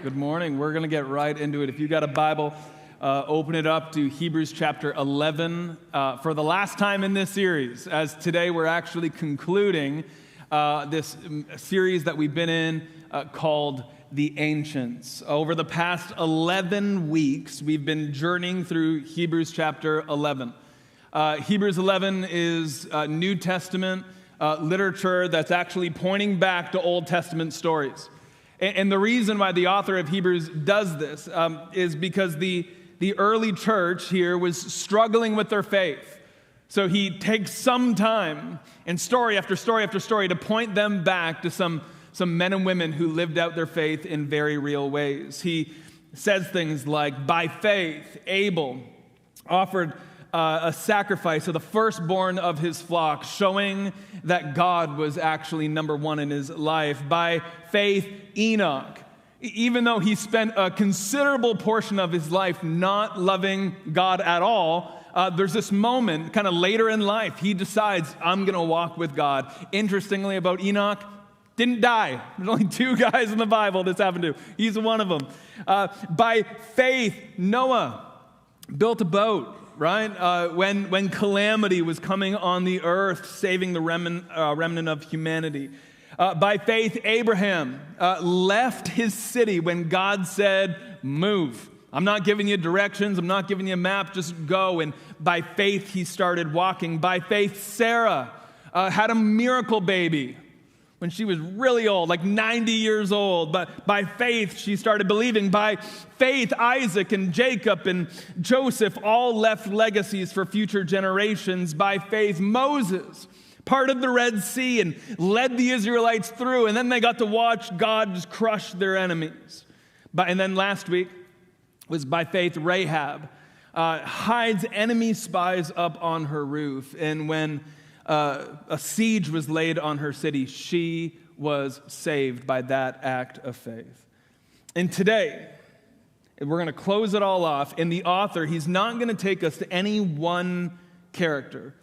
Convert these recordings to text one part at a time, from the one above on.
Good morning. We're going to get right into it. If you got a Bible, open it up to Hebrews chapter 11 for the last time in this series, as today we're actually concluding this series that we've been in called The Ancients. Over the past 11 weeks, we've been journeying through Hebrews chapter 11. Hebrews 11 is New Testament literature that's actually pointing back to Old Testament stories. And the reason why the author of Hebrews does this is because the early church here was struggling with their faith. So he takes some time and story after story after story to point them back to some men and women who lived out their faith in very real ways. He says things like, by faith, Abel offered a sacrifice of the firstborn of his flock, showing that God was actually number one in his life. By faith, Enoch, even though he spent a considerable portion of his life not loving God at all, there's this moment kind of later in life, he decides, I'm going to walk with God. Interestingly about Enoch, didn't die. There's only two guys in the Bible this happened to. He's one of them. By faith, Noah built a boat. Right? When calamity was coming on the earth, saving the remnant of humanity. By faith, Abraham left his city when God said, move. I'm not giving you directions. I'm not giving you a map. Just go. And by faith, he started walking. By faith, Sarah had a miracle baby when she was really old, like 90 years old. But by faith, she started believing. By faith, Isaac and Jacob and Joseph all left legacies for future generations. By faith, Moses parted the Red Sea and led the Israelites through. And then they got to watch God just crush their enemies. And then last week was by faith, Rahab hides enemy spies up on her roof. And when a siege was laid on her city, she was saved by that act of faith. And today, we're going to close it all off. And the author, he's not going to take us to any one character,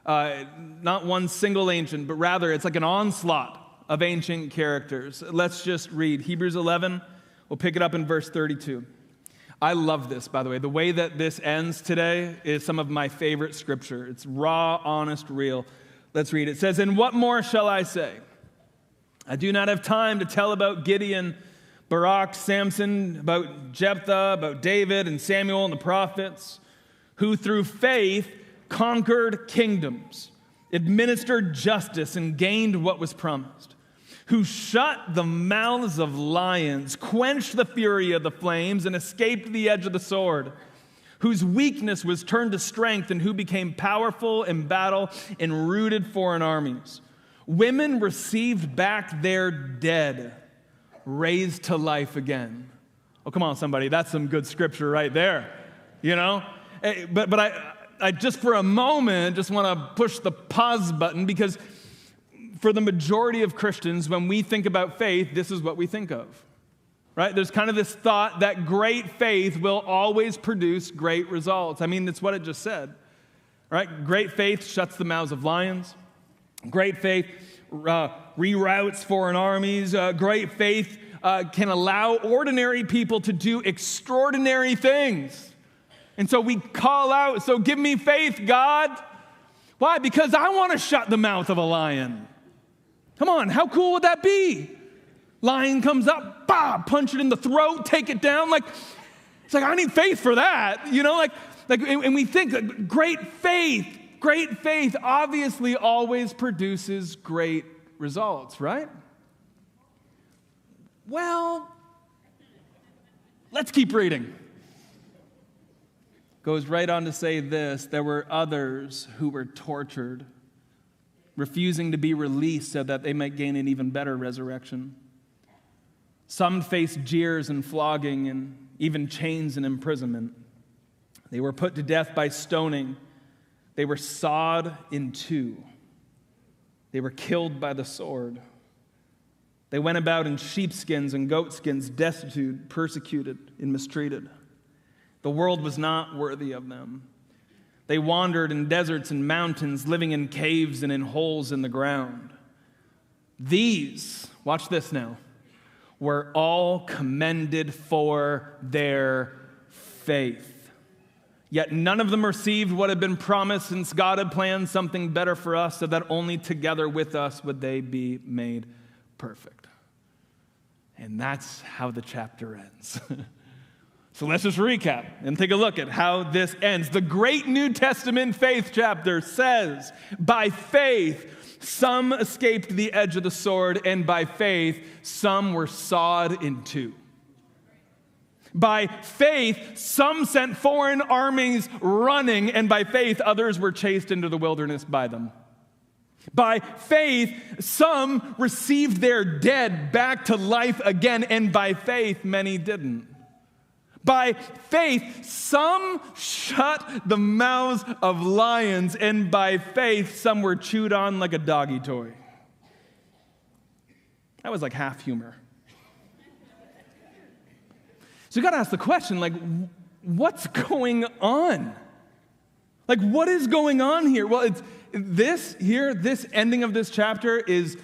not one single ancient, but rather it's like an onslaught of ancient characters. Let's just read Hebrews 11. We'll pick it up in verse 32. I love this, by the way. The way that this ends today is some of my favorite scripture. It's raw, honest, real. Let's read it. It says, and what more shall I say? I do not have time to tell about Gideon, Barak, Samson, about Jephthah, about David and Samuel and the prophets, who through faith conquered kingdoms, administered justice, and gained what was promised, who shut the mouths of lions, quenched the fury of the flames, and escaped the edge of the sword, whose weakness was turned to strength, and who became powerful in battle and routed foreign armies. Women received back their dead, raised to life again. Oh, come on, somebody. That's some good scripture right there. You know? But I just for a moment just want to push the pause button, because for the majority of Christians, when we think about faith, this is what we think of, right? There's kind of this thought that great faith will always produce great results. I mean, that's what it just said, right? Great faith shuts the mouths of lions. Great faith reroutes foreign armies. Great faith can allow ordinary people to do extraordinary things. And so we call out, so give me faith, God. Why? Because I want to shut the mouth of a lion. Come on, how cool would that be? Lion comes up, punch it in the throat, take it down. It's like, I need faith for that. You know, and we think that great faith obviously always produces great results, right? Well, let's keep reading. Goes right on to say this: there were others who were tortured, refusing to be released so that they might gain an even better resurrection. Some faced jeers and flogging and even chains and imprisonment. They were put to death by stoning. They were sawed in two. They were killed by the sword. They went about in sheepskins and goatskins, destitute, persecuted, and mistreated. The world was not worthy of them. They wandered in deserts and mountains, living in caves and in holes in the ground. These, watch this now, were all commended for their faith. Yet none of them received what had been promised, since God had planned something better for us, so that only together with us would they be made perfect. And that's how the chapter ends. So let's just recap and take a look at how this ends. The great New Testament faith chapter says, by faith, some escaped the edge of the sword, and by faith, some were sawed in two. By faith, some sent foreign armies running, and by faith, others were chased into the wilderness by them. By faith, some received their dead back to life again, and by faith, many didn't. By faith, some shut the mouths of lions, and by faith, some were chewed on like a doggy toy. That was like half humor. So you got to ask the question, like, what's going on? Like, what is going on here? Well, this ending of this chapter it's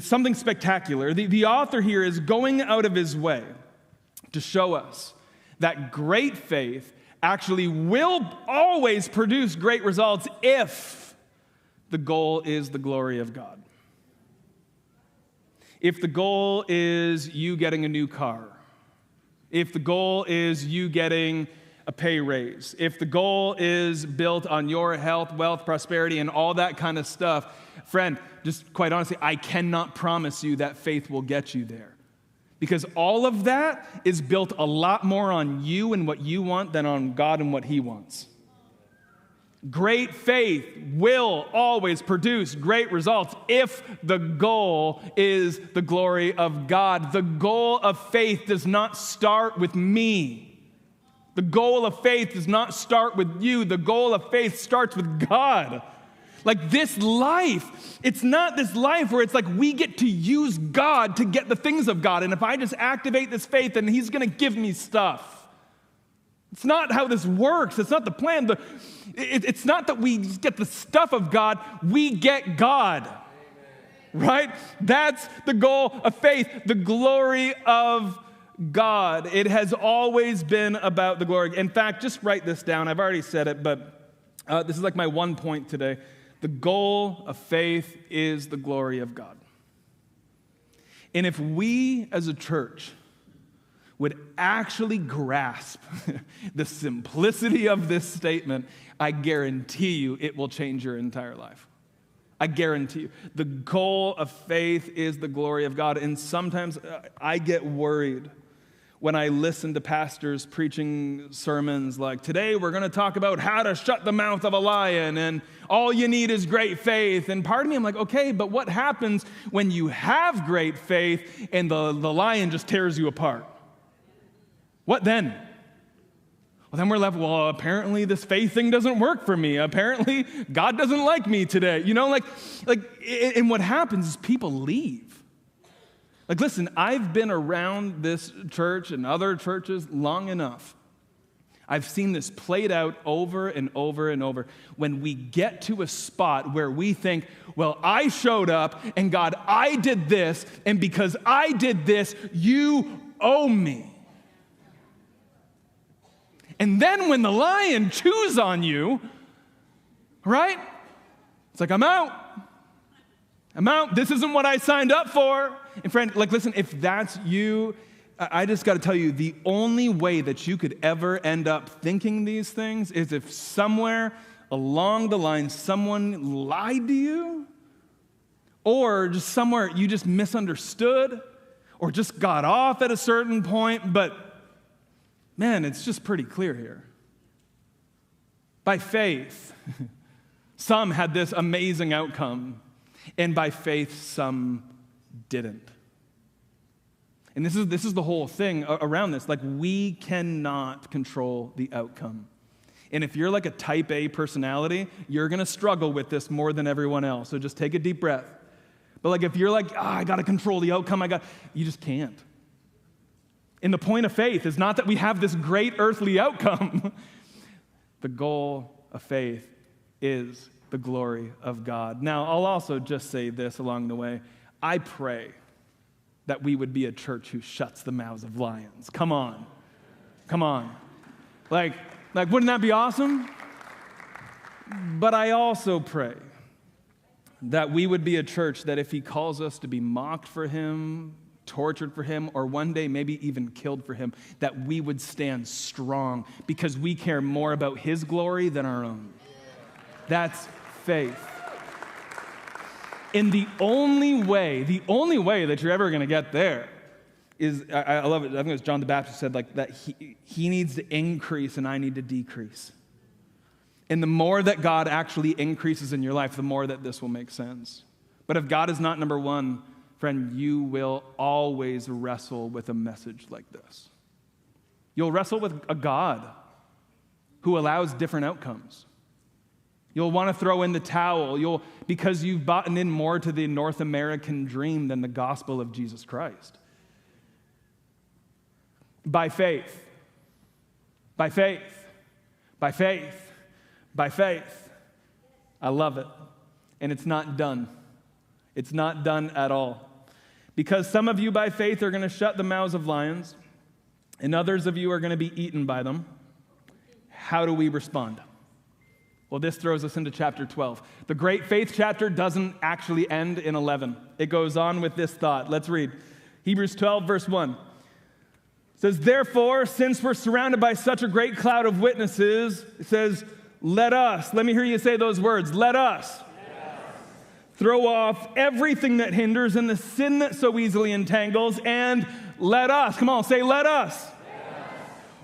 something spectacular. The author here is going out of his way to show us that great faith actually will always produce great results if the goal is the glory of God. If the goal is you getting a new car, if the goal is you getting a pay raise, if the goal is built on your health, wealth, prosperity, and all that kind of stuff, friend, just quite honestly, I cannot promise you that faith will get you there. Because all of that is built a lot more on you and what you want than on God and what He wants. Great faith will always produce great results if the goal is the glory of God. The goal of faith does not start with me. The goal of faith does not start with you. The goal of faith starts with God. Like this life, it's not this life where it's like we get to use God to get the things of God. And if I just activate this faith, then He's going to give me stuff. It's not how this works. It's not the plan. It's not that we get the stuff of God. We get God. Amen. Right? That's the goal of faith, the glory of God. It has always been about the glory. In fact, just write this down. I've already said it, but this is like my one point today. The goal of faith is the glory of God. And if we as a church would actually grasp the simplicity of this statement, I guarantee you it will change your entire life. I guarantee you. The goal of faith is the glory of God. And sometimes I get worried when I listen to pastors preaching sermons like, today we're going to talk about how to shut the mouth of a lion, and all you need is great faith. And part of me, I'm like, okay, but what happens when you have great faith and the lion just tears you apart? What then? Well, then we're left, well, apparently this faith thing doesn't work for me. Apparently God doesn't like me today. You know, and what happens is people leave. Like, listen, I've been around this church and other churches long enough. I've seen this played out over and over and over. When we get to a spot where we think, well, I showed up and God, I did this, and because I did this, you owe me. And then when the lion chews on you, right? It's like, I'm out. This isn't what I signed up for. And friend, like, listen, if that's you, I just got to tell you, the only way that you could ever end up thinking these things is if somewhere along the line someone lied to you, or just somewhere you just misunderstood, or just got off at a certain point. But man, it's just pretty clear here. By faith, some had this amazing outcome, and by faith, some didn't. And this is the whole thing around this. Like, we cannot control the outcome. And if you're like a type A personality, you're going to struggle with this more than everyone else. So just take a deep breath. But like, if you're like, I got to control the outcome, you just can't. And the point of faith is not that we have this great earthly outcome. The goal of faith is the glory of God. Now, I'll also just say this along the way. I pray that we would be a church who shuts the mouths of lions. Come on. Come on. Like, wouldn't that be awesome? But I also pray that we would be a church that if he calls us to be mocked for him, tortured for him, or one day maybe even killed for him, that we would stand strong because we care more about his glory than our own. That's faith. And the only way that you're ever going to get there is, I love it, I think it was John the Baptist said like that he needs to increase and I need to decrease. And the more that God actually increases in your life, the more that this will make sense. But if God is not number one, friend, you will always wrestle with a message like this. You'll wrestle with a God who allows different outcomes. You'll want to throw in the towel because you've bought in more to the North American dream than the gospel of Jesus Christ. By faith, by faith, by faith, by faith. I love it. And it's not done. It's not done at all. Because some of you by faith are going to shut the mouths of lions, and others of you are going to be eaten by them. How do we respond? Well, this throws us into chapter 12. The great faith chapter doesn't actually end in 11. It goes on with this thought. Let's read. Hebrews 12, verse 1. It says, therefore, since we're surrounded by such a great cloud of witnesses, it says, let me hear you say those words, let us throw off everything that hinders and the sin that so easily entangles, and let us, come on, say let us.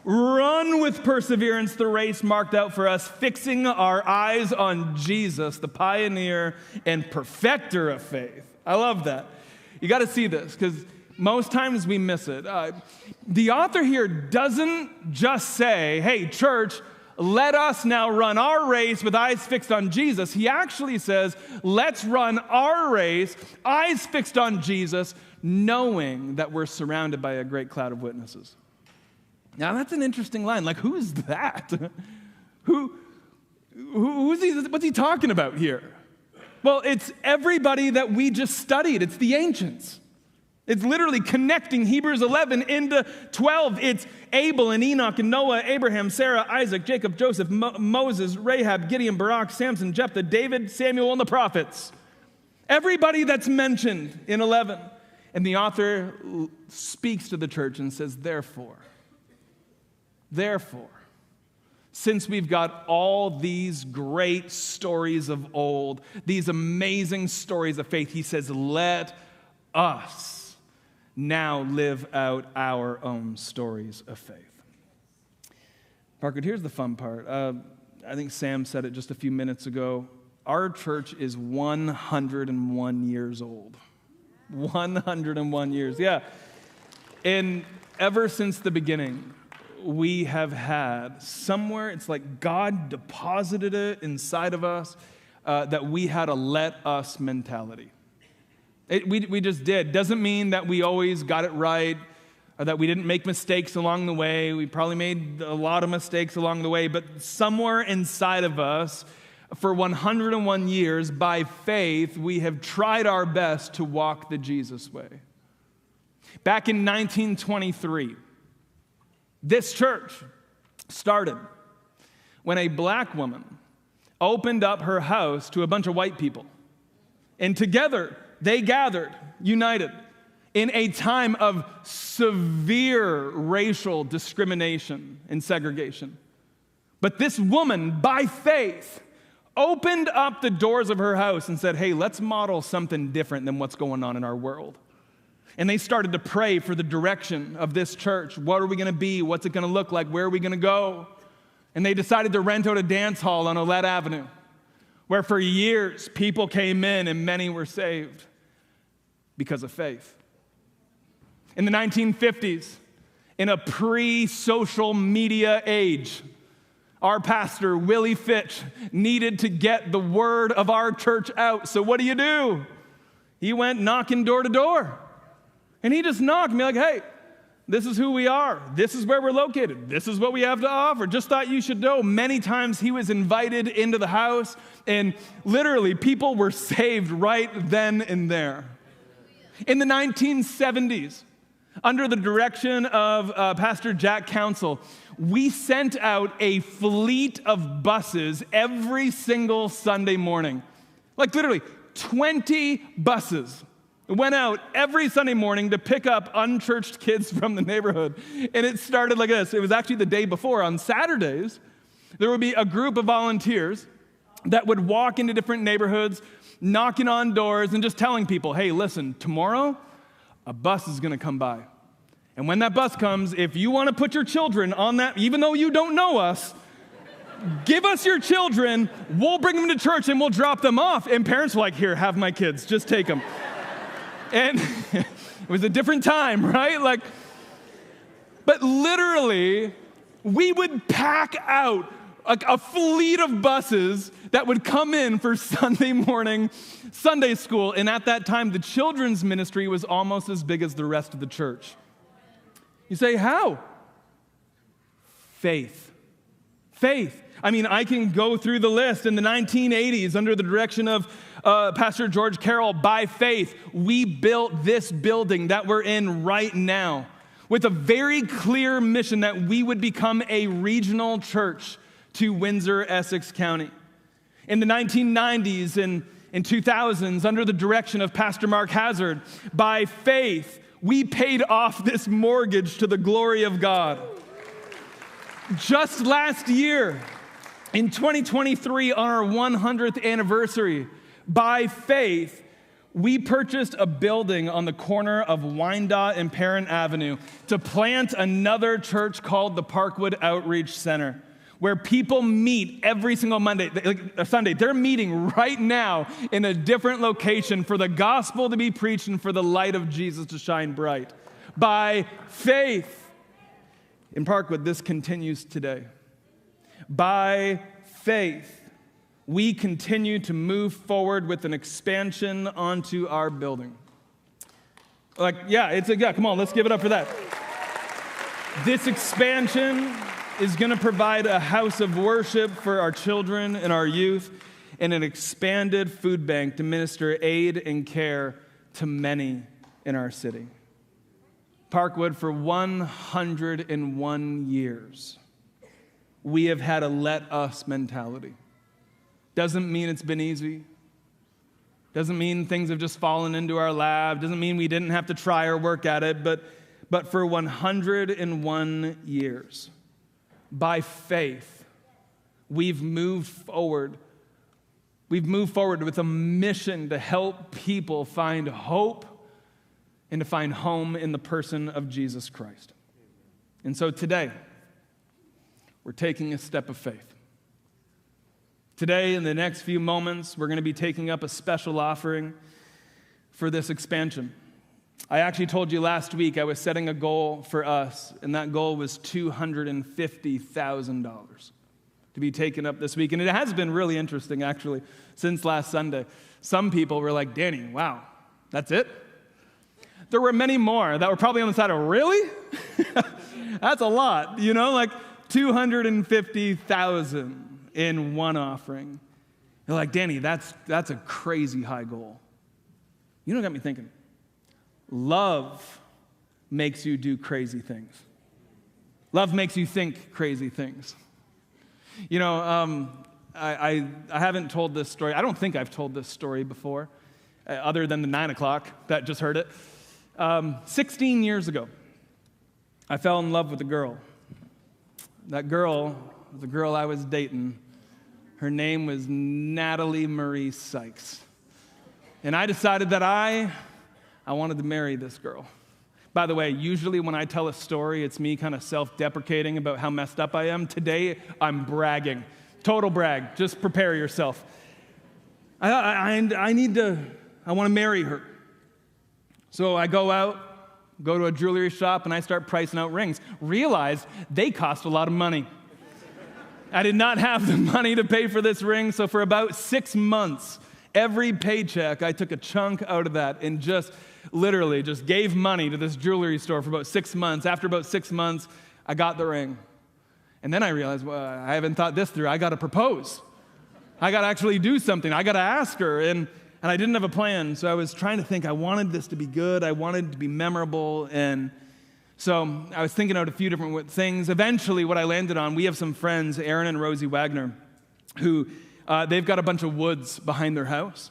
Run with perseverance the race marked out for us, fixing our eyes on Jesus, the pioneer and perfecter of faith. I love that. You got to see this because most times we miss it. The author here doesn't just say, hey, church, let us now run our race with eyes fixed on Jesus. He actually says, let's run our race, eyes fixed on Jesus, knowing that we're surrounded by a great cloud of witnesses. Now, that's an interesting line. Like, who's that? Who's he? What's he talking about here? Well, it's everybody that we just studied. It's the ancients. It's literally connecting Hebrews 11 into 12. It's Abel and Enoch and Noah, Abraham, Sarah, Isaac, Jacob, Joseph, Moses, Rahab, Gideon, Barak, Samson, Jephthah, David, Samuel, and the prophets. Everybody that's mentioned in 11. And the author speaks to the church and says, therefore, since we've got all these great stories of old, these amazing stories of faith, he says, let us now live out our own stories of faith. Parkwood, here's the fun part. I think Sam said it just a few minutes ago. Our church is 101 years old. 101 years, yeah. And ever since the beginning, we have had somewhere, it's like God deposited it inside of us, that we had a let us mentality. We just did. Doesn't mean that we always got it right or that we didn't make mistakes along the way. We probably made a lot of mistakes along the way, but somewhere inside of us, for 101 years, by faith, we have tried our best to walk the Jesus way. Back in 1923, this church started when a black woman opened up her house to a bunch of white people. And together, they gathered, united, in a time of severe racial discrimination and segregation. But this woman, by faith, opened up the doors of her house and said, hey, let's model something different than what's going on in our world. And they started to pray for the direction of this church. What are we going to be? What's it going to look like? Where are we going to go? And they decided to rent out a dance hall on Olette Avenue, where for years people came in and many were saved because of faith. In the 1950s, in a pre-social media age, our pastor, Willie Fitch, needed to get the word of our church out. So what do? He went knocking door to door. And he just knocked me like, hey, this is who we are. This is where we're located. This is what we have to offer. Just thought you should know. Many times he was invited into the house, and literally people were saved right then and there. In the 1970s, under the direction of Pastor Jack Council, we sent out a fleet of buses every single Sunday morning. Like literally 20 buses went out every Sunday morning to pick up unchurched kids from the neighborhood. And it started like this. It was actually the day before. On Saturdays, there would be a group of volunteers that would walk into different neighborhoods, knocking on doors and just telling people, hey, listen, tomorrow a bus is going to come by. And when that bus comes, if you want to put your children on that, even though you don't know us, give us your children, we'll bring them to church and we'll drop them off. And parents were like, here, have my kids, just take them. And it was a different time, right? But literally, we would pack out a fleet of buses that would come in for Sunday morning Sunday school. And at that time, the children's ministry was almost as big as the rest of the church. You say, how? Faith. Faith. I mean, I can go through the list. In the 1980s, under the direction of Pastor George Carroll, by faith, we built this building that we're in right now with a very clear mission that we would become a regional church to Windsor, Essex County. In the 1990s and 2000s, under the direction of Pastor Mark Hazard, by faith, we paid off this mortgage to the glory of God. Just last year, in 2023, on our 100th anniversary, by faith, we purchased a building on the corner of Wyandotte and Parent Avenue to plant another church called the Parkwood Outreach Center, where people meet every single Sunday. They're meeting right now in a different location for the gospel to be preached and for the light of Jesus to shine bright. By faith. In Parkwood, this continues today. By faith, we continue to move forward with an expansion onto our building. Come on, let's give it up for that. This expansion is going to provide a house of worship for our children and our youth and an expanded food bank to minister aid and care to many in our city. Parkwood, for 101 years, we have had a let us mentality. Doesn't mean it's been easy. Doesn't mean things have just fallen into our lap. Doesn't mean we didn't have to try or work at it. But for 101 years, by faith, we've moved forward. We've moved forward with a mission to help people find hope and to find home in the person of Jesus Christ. And so today, we're taking a step of faith. Today, in the next few moments, we're going to be taking up a special offering for this expansion. I actually told you last week I was setting a goal for us, and that goal was $250,000 to be taken up this week. And it has been really interesting, actually, since last Sunday. Some people were like, Danny, wow, that's it? There were many more that were probably on the side of, really? That's a lot, like 250,000 in one offering. They're like, Danny, that's a crazy high goal. You know what got me thinking? Love makes you do crazy things. Love makes you think crazy things. I haven't told this story. I don't think I've told this story before, other than the 9 o'clock that just heard it. 16 years ago, I fell in love with a girl. That girl was the girl I was dating. Her name was Natalie Marie Sykes. And I decided that I wanted to marry this girl. By the way, usually when I tell a story, it's me kind of self-deprecating about how messed up I am. Today, I'm bragging. Total brag. Just prepare yourself. I want to marry her. So I go to a jewelry shop, and I start pricing out rings. Realized they cost a lot of money. I did not have the money to pay for this ring, so for about 6 months, every paycheck, I took a chunk out of that and just literally just gave money to this jewelry store for about 6 months. After about 6 months, I got the ring. And then I realized, well, I haven't thought this through. I got to propose. I got to actually do something. I got to ask her. And And I didn't have a plan, so I was trying to think. I wanted this to be good. I wanted it to be memorable. And so I was thinking out a few different things. Eventually, what I landed on, we have some friends, Aaron and Rosie Wagner, who they've got a bunch of woods behind their house.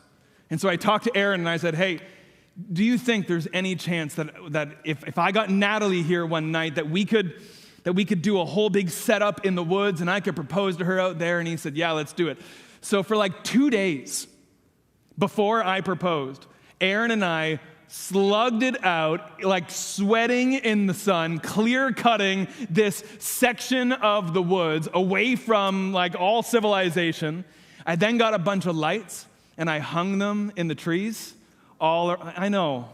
And so I talked to Aaron, and I said, hey, do you think there's any chance that if I got Natalie here one night, that we could do a whole big setup in the woods, and I could propose to her out there? And he said, yeah, let's do it. So for like 2 days before I proposed, Aaron and I slugged it out, like sweating in the sun, clear-cutting this section of the woods away from like all civilization. I then got a bunch of lights, and I hung them in the trees. I know.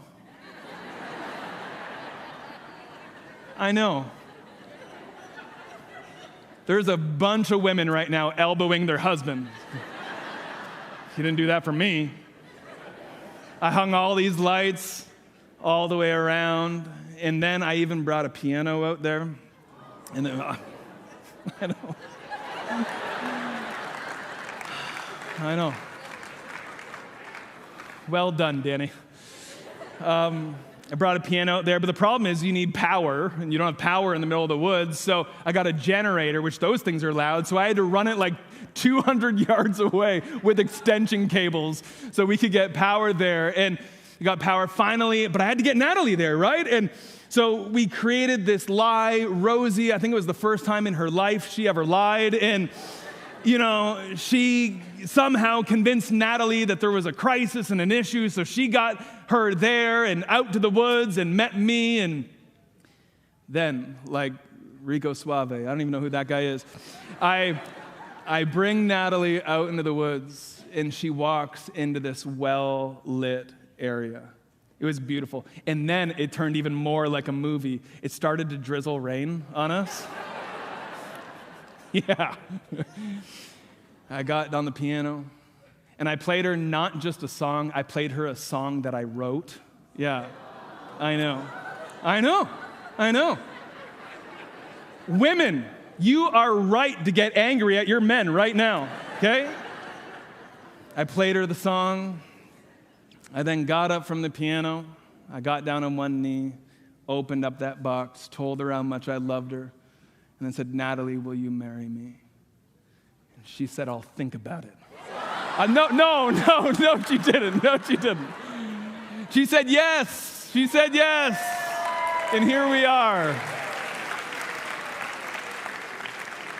I know. There's a bunch of women right now elbowing their husband. You didn't do that for me. I hung all these lights all the way around, and then I even brought a piano out there. And then, I know. I know. Well done, Danny. I brought a piano out there, but the problem is you need power, and you don't have power in the middle of the woods, so I got a generator, which those things are loud, so I had to run it like 200 yards away with extension cables so we could get power there. And we got power finally, but I had to get Natalie there, right? And so we created this lie. Rosie, I think it was the first time in her life she ever lied, and she somehow convinced Natalie that there was a crisis and an issue, so she got her there and out to the woods and met me. And then, like Rico Suave, I don't even know who that guy is, I bring Natalie out into the woods, and she walks into this well-lit area. It was beautiful. And then it turned even more like a movie. It started to drizzle rain on us. Yeah. I got on the piano, and I played her not just a song, I played her a song that I wrote. Yeah, I know. Women, you are right to get angry at your men right now, okay? I played her the song. I then got up from the piano. I got down on one knee, opened up that box, told her how much I loved her, and then said, Natalie, will you marry me? And she said, I'll think about it. No, she didn't. No, she didn't. She said yes. She said yes. And here we are.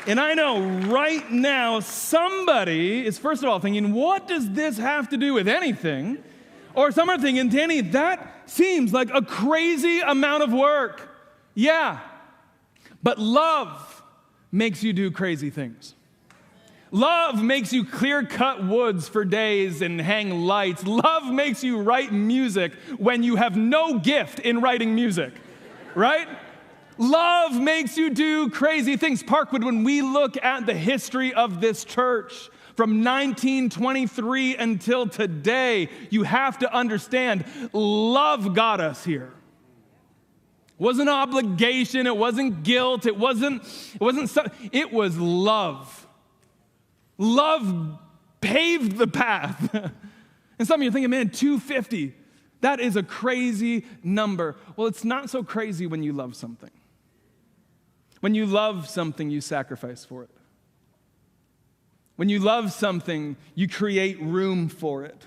And I know right now somebody is, first of all, thinking, what does this have to do with anything? Or some are thinking, Danny, that seems like a crazy amount of work. Yeah. But love makes you do crazy things. Love makes you clear-cut woods for days and hang lights. Love makes you write music when you have no gift in writing music, right? Love makes you do crazy things. Parkwood, when we look at the history of this church from 1923 until today, you have to understand, love got us here. It wasn't obligation, it wasn't guilt, it was love. Love paved the path. And some of you are thinking, man, 250, that is a crazy number. Well, it's not so crazy when you love something. When you love something, you sacrifice for it. When you love something, you create room for it.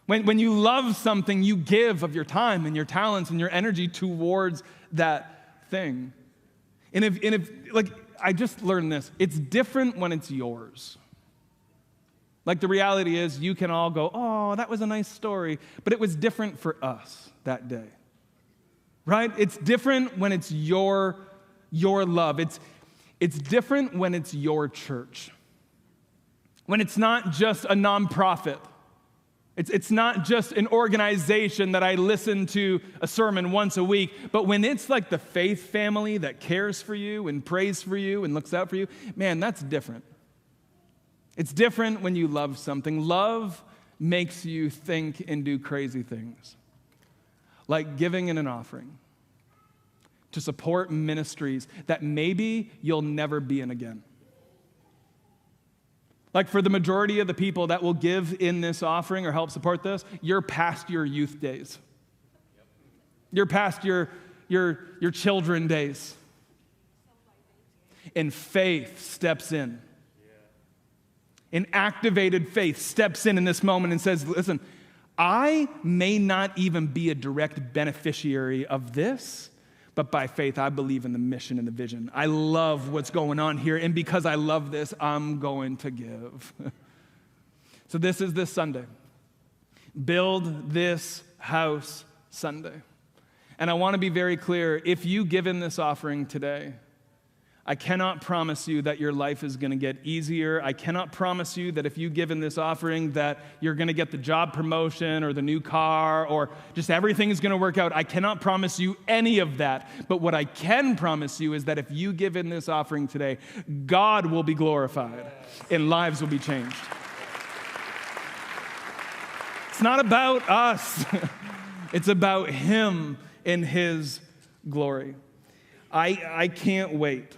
When you love something, you give of your time and your talents and your energy towards that thing. And if I just learned this, it's different when it's yours. Like the reality is, you can all go, oh, that was a nice story, but it was different for us that day, right? It's different when it's your love. It's different when it's your church. When it's not just a nonprofit. It's not just an organization that I listen to a sermon once a week, but when it's like the faith family that cares for you and prays for you and looks out for you, man, that's different. It's different when you love something. Love makes you think and do crazy things, like giving in an offering to support ministries that maybe you'll never be in again. Like for the majority of the people that will give in this offering or help support this, you're past your youth days. You're past your children days. And faith steps in. An activated faith steps in this moment and says, listen, I may not even be a direct beneficiary of this, but by faith, I believe in the mission and the vision. I love what's going on here, and because I love this, I'm going to give. So this is this Sunday. Build This House Sunday. And I want to be very clear, if you give in this offering today, I cannot promise you that your life is going to get easier. I cannot promise you that if you give in this offering that you're going to get the job promotion or the new car or just everything is going to work out. I cannot promise you any of that. But what I can promise you is that if you give in this offering today, God will be glorified and lives will be changed. It's not about us. It's about Him and His glory. I can't wait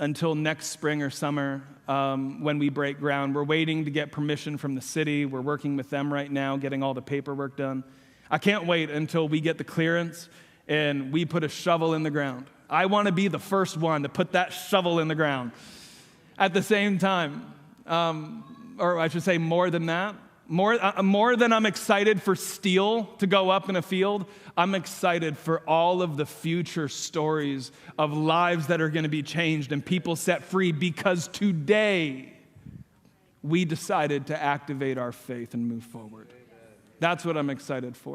until next spring or summer when we break ground. We're waiting to get permission from the city. We're working with them right now, getting all the paperwork done. I can't wait until we get the clearance and we put a shovel in the ground. I want to be the first one to put that shovel in the ground. At the same time, or I should say more than that, more than I'm excited for steel to go up in a field, I'm excited for all of the future stories of lives that are going to be changed and people set free because today we decided to activate our faith and move forward. That's what I'm excited for.